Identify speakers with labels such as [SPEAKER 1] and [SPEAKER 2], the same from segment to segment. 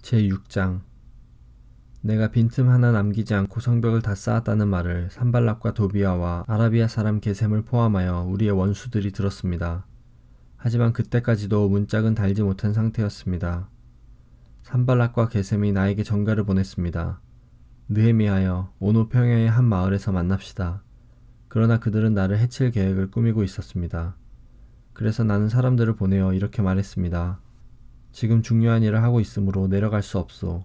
[SPEAKER 1] 제6장 내가 빈틈 하나 남기지 않고 성벽을 다 쌓았다는 말을 산발락과 도비아와 아라비아 사람 게셈을 포함하여 우리의 원수들이 들었습니다. 하지만 그때까지도 문짝은 달지 못한 상태였습니다. 산발락과 게셈이 나에게 전가를 보냈습니다. 느헤미하여 오노 평야의 한 마을에서 만납시다. 그러나 그들은 나를 해칠 계획을 꾸미고 있었습니다. 그래서 나는 사람들을 보내어 이렇게 말했습니다. 지금 중요한 일을 하고 있으므로 내려갈 수 없소.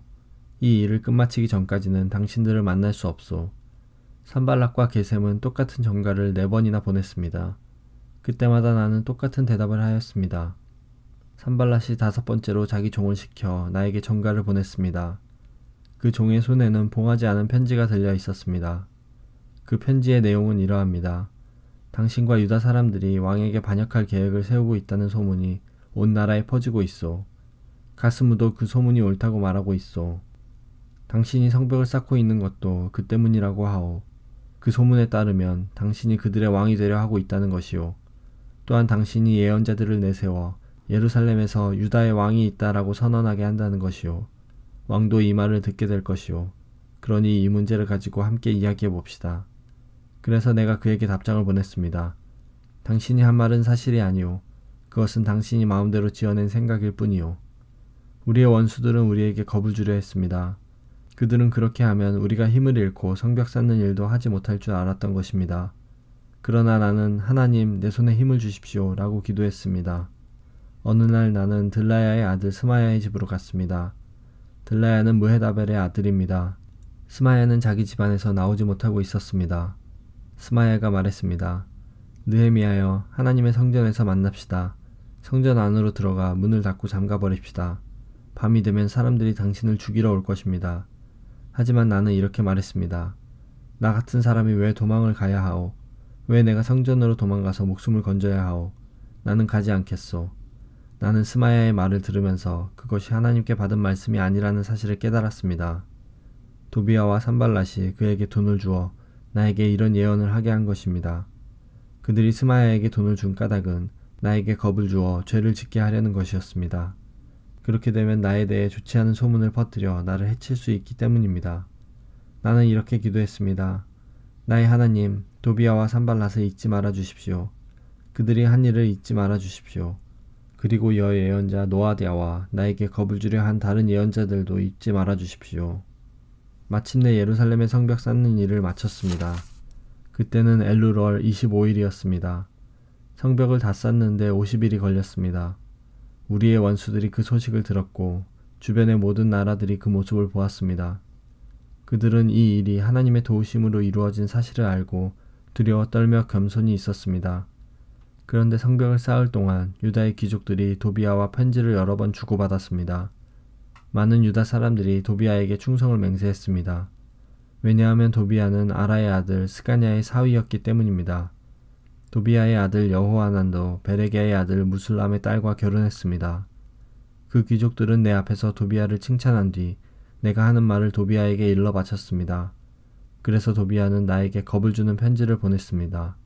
[SPEAKER 1] 이 일을 끝마치기 전까지는 당신들을 만날 수 없소. 산발락과 게셈은 똑같은 전가를 4번이나 보냈습니다. 그때마다 나는 똑같은 대답을 하였습니다. 산발락이 5번째로 자기 종을 시켜 나에게 전가를 보냈습니다. 그 종의 손에는 봉하지 않은 편지가 들려 있었습니다. 그 편지의 내용은 이러합니다. 당신과 유다 사람들이 왕에게 반역할 계획을 세우고 있다는 소문이 온 나라에 퍼지고 있소. 가스무도 그 소문이 옳다고 말하고 있소. 당신이 성벽을 쌓고 있는 것도 그 때문이라고 하오. 그 소문에 따르면 당신이 그들의 왕이 되려 하고 있다는 것이오. 또한 당신이 예언자들을 내세워 예루살렘에서 유다의 왕이 있다라고 선언하게 한다는 것이오. 왕도 이 말을 듣게 될 것이오. 그러니 이 문제를 가지고 함께 이야기해 봅시다. 그래서 내가 그에게 답장을 보냈습니다. 당신이 한 말은 사실이 아니오. 그것은 당신이 마음대로 지어낸 생각일 뿐이오. 우리의 원수들은 우리에게 겁을 주려 했습니다. 그들은 그렇게 하면 우리가 힘을 잃고 성벽 쌓는 일도 하지 못할 줄 알았던 것입니다. 그러나 나는 하나님 내 손에 힘을 주십시오 라고 기도했습니다. 어느 날 나는 들라야의 아들 스마야의 집으로 갔습니다. 들라야는 무헤다벨의 아들입니다. 스마야는 자기 집안에서 나오지 못하고 있었습니다. 스마야가 말했습니다. 느헤미야여, 하나님의 성전에서 만납시다. 성전 안으로 들어가 문을 닫고 잠가버립시다. 밤이 되면 사람들이 당신을 죽이러 올 것입니다. 하지만 나는 이렇게 말했습니다. 나 같은 사람이 왜 도망을 가야 하오? 왜 내가 성전으로 도망가서 목숨을 건져야 하오? 나는 가지 않겠소. 나는 스마야의 말을 들으면서 그것이 하나님께 받은 말씀이 아니라는 사실을 깨달았습니다. 도비아와 산발랏이 그에게 돈을 주어 나에게 이런 예언을 하게 한 것입니다. 그들이 스마야에게 돈을 준 까닭은 나에게 겁을 주어 죄를 짓게 하려는 것이었습니다. 그렇게 되면 나에 대해 좋지 않은 소문을 퍼뜨려 나를 해칠 수 있기 때문입니다. 나는 이렇게 기도했습니다. 나의 하나님, 도비아와 산발랏을 잊지 말아 주십시오. 그들이 한 일을 잊지 말아 주십시오. 그리고 여 예언자 노아디아와 나에게 겁을 주려 한 다른 예언자들도 잊지 말아 주십시오. 마침내 예루살렘의 성벽 쌓는 일을 마쳤습니다. 그때는 엘루럴 25일이었습니다. 성벽을 다 쌓는데 50일이 걸렸습니다. 우리의 원수들이 그 소식을 들었고 주변의 모든 나라들이 그 모습을 보았습니다. 그들은 이 일이 하나님의 도우심으로 이루어진 사실을 알고 두려워 떨며 겸손히 있었습니다. 그런데 성벽을 쌓을 동안 유다의 귀족들이 도비아와 편지를 여러 번 주고받았습니다. 많은 유다 사람들이 도비아에게 충성을 맹세했습니다. 왜냐하면 도비아는 아라의 아들 스가냐의 사위였기 때문입니다. 도비아의 아들 여호하난도 베레게의 아들 무술람의 딸과 결혼했습니다. 그 귀족들은 내 앞에서 도비아를 칭찬한 뒤 내가 하는 말을 도비아에게 일러 바쳤습니다. 그래서 도비아는 나에게 겁을 주는 편지를 보냈습니다.